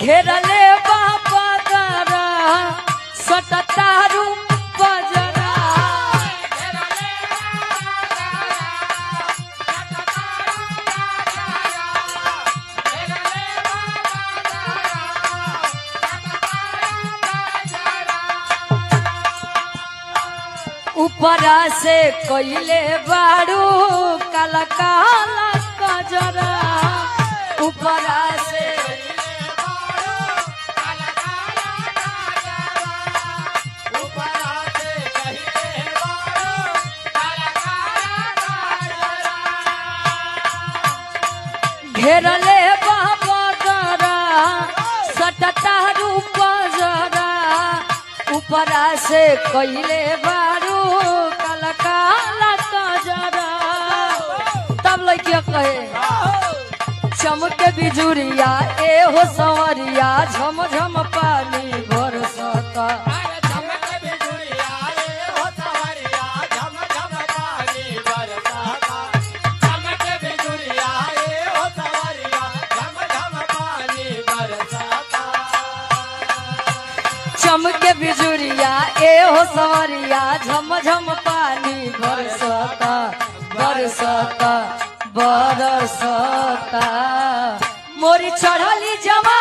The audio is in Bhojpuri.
घेरले बाबा दरा सटतारू बजरा ऊपरा से कोइले बारू काला काला कजरा ऊपरा से घेरले बाबा दरा सटतारू बजरा ऊपरा से कोइले बारू काला काला कजरा तब लइकिया कहे चमके बिजुरिया ए हो संवरिया झम झम पानी बरसता चमके बिजुरिया ए हो संवरिया झम झम पानी बरसता बरसता बरसता मोरी चढ़ली जमा